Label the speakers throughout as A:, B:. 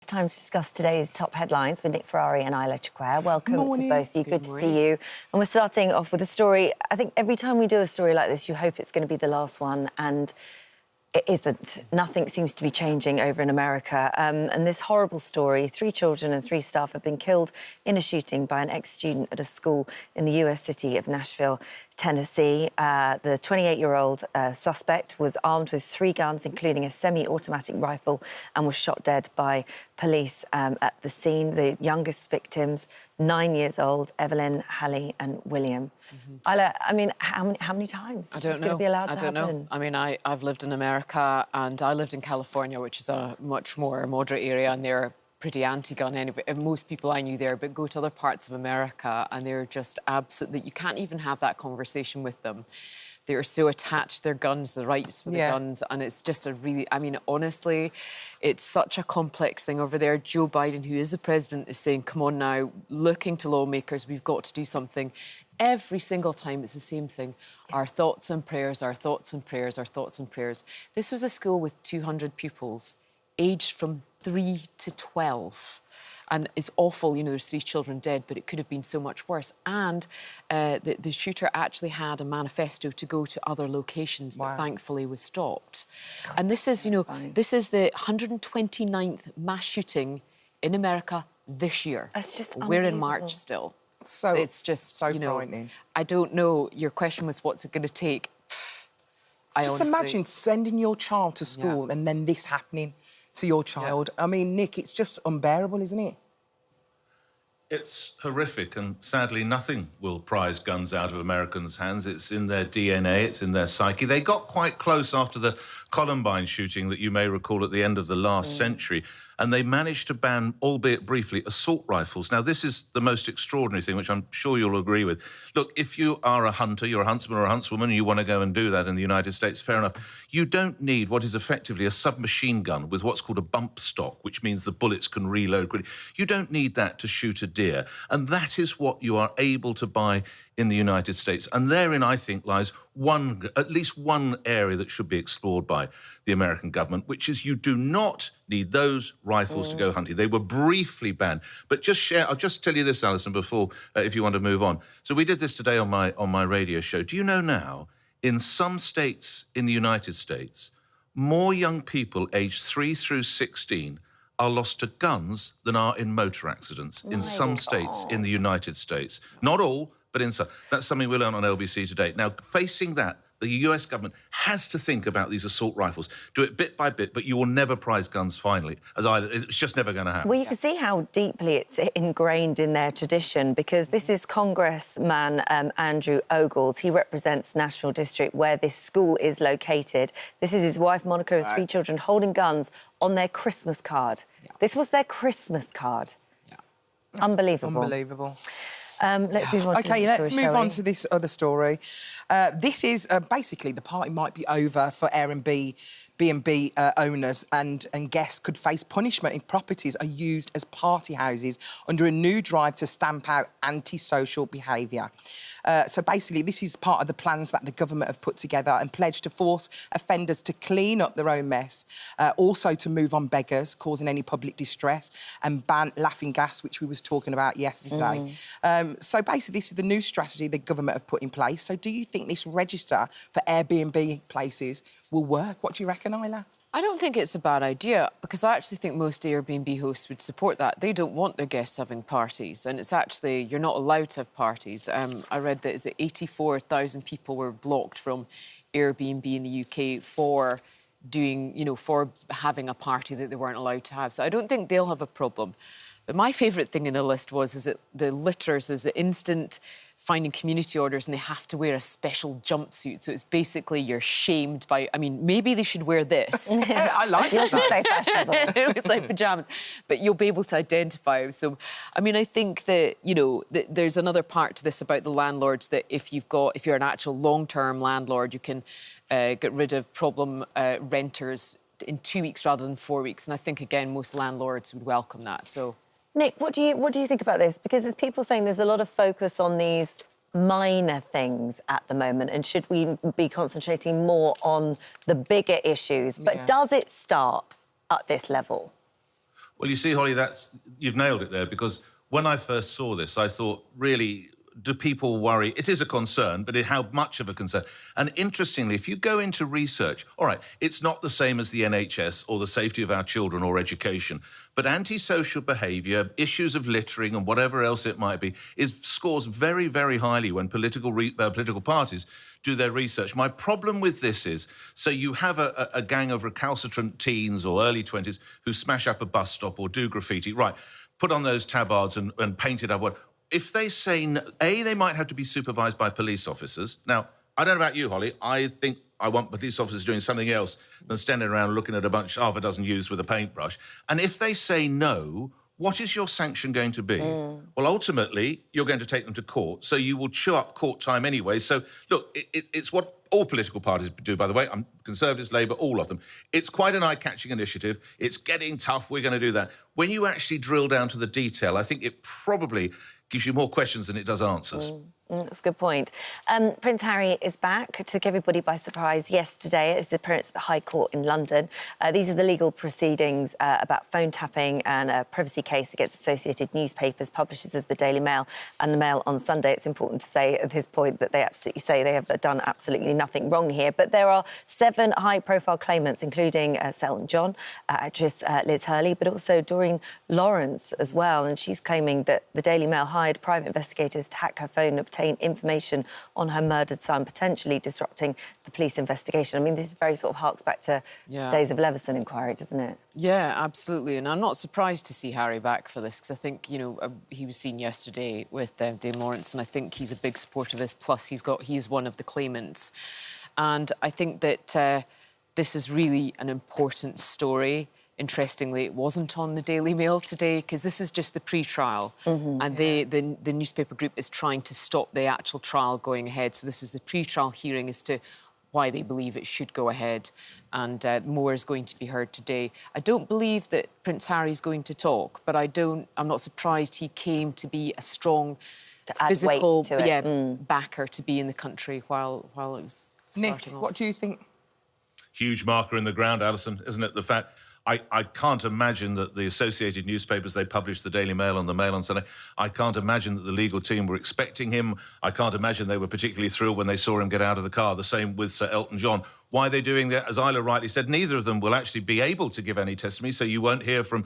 A: time to discuss today's top headlines with Nick Ferrari and Isla Traquair. Welcome
B: Morning.
A: to both of you. Good to see you. And we're starting off with a story. I think every time we do a story like this, you hope it's going to be the last one, and it isn't. Nothing seems to be changing over in America. And this horrible story, 3 children and 3 staff have been killed in a shooting by an ex-student at a school in the US city of Nashville, Tennessee. The 28-year-old suspect was armed with 3 guns, including a semi-automatic rifle, and was shot dead by police at the scene. The youngest victims, 9 years old, Evelyn, Hallie and William. Isla, I mean, how many times is this going to be allowed to happen?
C: I don't know. I mean, I've lived in America and I lived in California, which is a much more moderate area, and they're pretty anti-gun anyway. Most people I knew there, but go to other parts of America and they're just absolutely... You can't even have that conversation with them. They're so attached to their guns, the rights for the guns, and it's just a really... I mean, honestly, it's such a complex thing over there. Joe Biden, who is the president, is saying, come on now, looking to lawmakers, we've got to do something. Every single time it's the same thing. Our thoughts and prayers, our thoughts and prayers, our thoughts and prayers. This was a school with 200 pupils, aged from 3 to 12. And it's awful, you know, there's 3 children dead, but it could have been so much worse. And the shooter actually had a manifesto to go to other locations, but thankfully was stopped. God, and this is, you know, this is the 129th mass shooting in America this year.
A: That's just
C: We're in March still.
B: So
C: it's just
B: so
C: you know,
B: frightening.
C: I don't know. Your question was, what's it going to take?
B: Just imagine sending your child to school and then this happening to your child. I mean, Nick, it's just unbearable, isn't it?
D: It's horrific, and sadly nothing will prise guns out of Americans' hands. It's in their DNA, it's in their psyche. They got quite close after the Columbine shooting that you may recall at the end of the last century, and they managed to ban, albeit briefly, assault rifles. Now, this is the most extraordinary thing, which I'm sure you'll agree with. Look, if you are a hunter, you're a huntsman or a huntswoman, and you want to go and do that in the United States, fair enough. You don't need what is effectively a submachine gun with what's called a bump stock, which means the bullets can reload quickly. You don't need that to shoot a deer. And that is what you are able to buy in the United States. And therein, I think, lies at least one area that should be explored by the American government, which is you do not need those rifles to go hunting. They were briefly banned. But I'll just tell you this, Alison, before, if you want to move on. So we did this today on my radio show. Do you know now, in some states in the United States, more young people aged 3 through 16 are lost to guns than are in motor accidents in some states in the United States. Not all, but in some. That's something we learned on LBC today. Now, facing that, the US government has to think about these assault rifles. Do it bit by bit, but you will never prize guns finally. It's just never going to happen.
A: Well, you can see how deeply it's ingrained in their tradition, because this is Congressman Andrew Ogles. He represents Nashville District, where this school is located. This is his wife, Monica, and 3 children holding guns on their Christmas card. This was their Christmas card. Unbelievable.
B: Unbelievable.
A: Let's move on to
B: OK, let's move on to this other story. This is basically the party might be over for Airbnb owners, and guests could face punishment if properties are used as party houses under a new drive to stamp out antisocial behaviour. So basically, this is part of the plans that the government have put together and pledged to force offenders to clean up their own mess, also to move on beggars causing any public distress, and ban laughing gas, which we was talking about yesterday. So basically, this is the new strategy the government have put in place. So do you think this register for Airbnb places will work? What do you reckon, Isla?
C: I don't think it's a bad idea, because I actually think most Airbnb hosts would support that. They don't want their guests having parties, and it's actually, you're not allowed to have parties. I read that 84,000 people were blocked from Airbnb in the UK for doing, you know, for having a party that they weren't allowed to have. So I don't think they'll have a problem. But my favourite thing in the list is that the litters is the instant finding community orders, and they have to wear a special jumpsuit. So it's basically you're shamed by... I mean, maybe they should wear this.
B: I like that.
A: So fashionable.
C: It's like pyjamas. But you'll be able to identify. So, I mean, I think that, you know, there's another part to this about the landlords, that if you're an actual long-term landlord, you can get rid of problem renters in 2 weeks rather than 4 weeks. And I think, again, most landlords would welcome that. So...
A: Nick, what do you think about this? Because there's people saying there's a lot of focus on these minor things at the moment, and should we be concentrating more on the bigger issues? But does it start at this level?
D: Well, you see, Holly, you've nailed it there, because when I first saw this, I thought, really, do people worry? It is a concern, but how much of a concern? And interestingly, if you go into research, all right, it's not the same as the NHS or the safety of our children or education, but antisocial behaviour, issues of littering and whatever else it might be, scores very, very highly when political parties do their research. My problem with this is, so you have a gang of recalcitrant teens or early 20s who smash up a bus stop or do graffiti. Right, put on those tabards and paint it up. If they say, they might have to be supervised by police officers. Now, I don't know about you, Holly. I think I want police officers doing something else than standing around looking at half a dozen youths with a paintbrush. And if they say no, what is your sanction going to be? Well, ultimately, you're going to take them to court, so you will chew up court time anyway. So, look, it's what all political parties do, by the way. I'm Conservatives, Labour, all of them. It's quite an eye-catching initiative. It's getting tough. We're going to do that. When you actually drill down to the detail, I think it probably gives you more questions than it does answers.
A: That's a good point. Prince Harry is back. Took everybody by surprise yesterday at his appearance at the High Court in London. These are the legal proceedings about phone tapping and a privacy case against associated newspapers, publishers as the Daily Mail and the Mail on Sunday. It's important to say at this point that they absolutely say they have done absolutely nothing wrong here. But there are 7 high-profile claimants, including Sir Elton John, actress Liz Hurley, but also Doreen Lawrence as well. And she's claiming that the Daily Mail hired private investigators to hack her phone and obtain information on her murdered son, potentially disrupting the police investigation. I mean, this very sort of harks back to days of Leveson inquiry, doesn't it? Yeah,
C: absolutely. And I'm not surprised to see Harry back for this, because I think, you know, he was seen yesterday with Dame Lawrence, and I think he's a big supporter of this. Plus, he's one of the claimants. And I think that this is really an important story. Interestingly, it wasn't on the Daily Mail today, because this is just the pre-trial. And the newspaper group is trying to stop the actual trial going ahead. So this is the pre-trial hearing as to why they believe it should go ahead. And more is going to be heard today. I don't believe that Prince Harry's going to talk, but I'm not surprised he came to be a strong physical backer to be in the country while it was starting off.
B: What do you think?
D: Huge marker in the ground, Alison, isn't it? The fact... I can't imagine that the associated newspapers, they published the Daily Mail and the Mail on Sunday. I can't imagine that the legal team were expecting him. I can't imagine they were particularly thrilled when they saw him get out of the car. The same with Sir Elton John. Why are they doing that? As Isla rightly said, neither of them will actually be able to give any testimony, so you won't hear from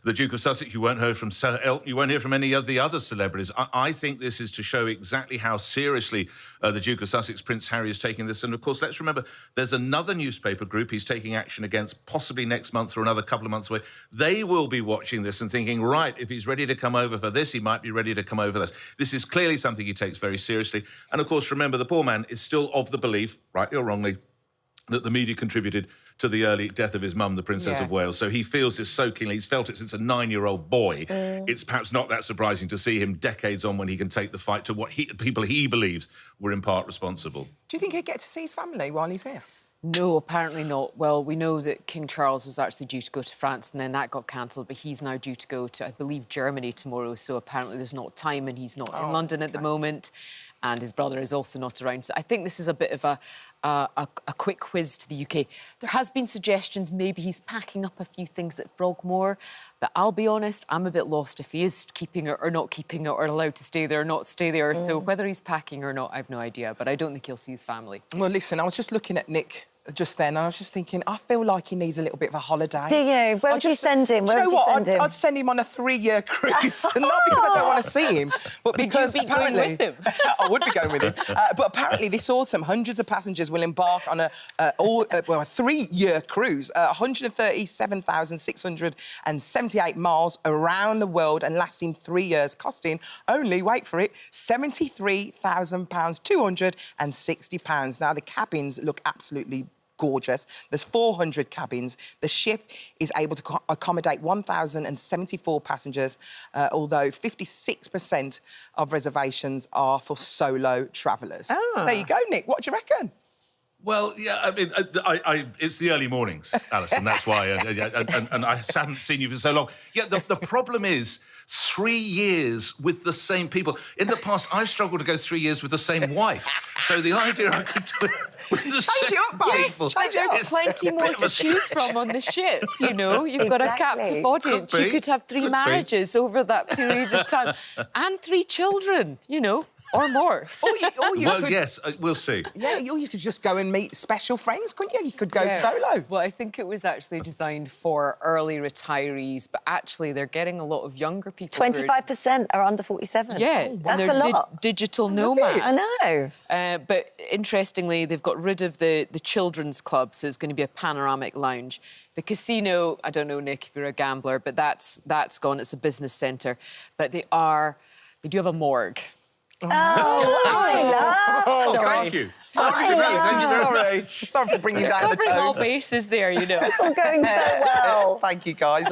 D: the Duke of Sussex, you won't hear from Sir Elton, you won't hear from any of the other celebrities. I think this is to show exactly how seriously the Duke of Sussex, Prince Harry, is taking this. And, of course, let's remember, there's another newspaper group he's taking action against, possibly next month or another couple of months away. They will be watching this and thinking, right, if he's ready to come over for this, he might be ready to come over for this. This is clearly something he takes very seriously. And, of course, remember, the poor man is still of the belief, rightly or wrongly, that the media contributed to the early death of his mum, the Princess of Wales. So he feels this so keenly. He's felt it since a 9-year-old boy. It's perhaps not that surprising to see him decades on when he can take the fight to what people he believes were in part responsible.
B: Do you think he'd get to see his family while he's here?
C: No, apparently not. Well, we know that King Charles was actually due to go to France and then that got cancelled, but he's now due to go to, I believe, Germany tomorrow. So apparently there's not time and he's not in London at the moment. And his brother is also not around. So I think this is a bit of a quick whiz to the UK. There has been suggestions maybe he's packing up a few things at Frogmore, but I'll be honest, I'm a bit lost if he is keeping it or not keeping it or allowed to stay there or not stay there. So whether he's packing or not, I've no idea, but I don't think he'll see his family.
B: Well, listen, I was just looking at Nick just then, and I was just thinking, I feel like he needs a little bit of a holiday.
A: Do you? Where would you send him?
B: Where would you send him? I'd send him on a 3-year cruise. Not because I don't want to see him, but because apparently...
C: You'd be going with him.
B: I would be going with him. But apparently this autumn, hundreds of passengers will embark on a 3-year cruise, 137,678 miles around the world and lasting 3 years, costing only, wait for it, £73,000, £260. Now, the cabins look absolutely gorgeous. There's 400 cabins. The ship is able to accommodate 1,074 passengers, although 56% of reservations are for solo travellers. So there you go, Nick. What do you reckon?
D: Well, yeah, I mean, it's the early mornings, Alison, that's why. And I haven't seen you for so long. Yeah, the problem is 3 years with the same people. In the past, I've struggled to go 3 years with the same wife. So the idea I could do it with the same
B: it up, babe.
D: people.
B: Change it up.
C: There's plenty more to choose from on the ship, you know. You've got a captive audience.
D: Could be.
C: You could have 3 marriages over that period of time. And 3 children, you know, or more.
B: Or you
D: Well,
B: could,
D: yes, we'll see.
B: yeah, or you could just go and meet special friends, couldn't you? You could go solo.
C: Well, I think it was actually designed for early retirees, but actually they're getting a lot of younger people.
A: 25% are under 47.
C: Yeah,
A: That's
C: and
A: a
C: they're
A: lot.
C: digital nomads.
A: I know.
C: But interestingly, they've got rid of the children's club, so it's going to be a panoramic lounge. The casino, I don't know, Nick, if you're a gambler, but that's gone. It's a business centre. But they do have a morgue.
A: Oh, Isla.
D: Oh,
C: Sorry.
D: thank you. Thank you very much.
B: Sorry for bringing down the
C: Covering all
B: tone.
C: bases there, you know.
A: It's all going so well.
B: Thank you, guys.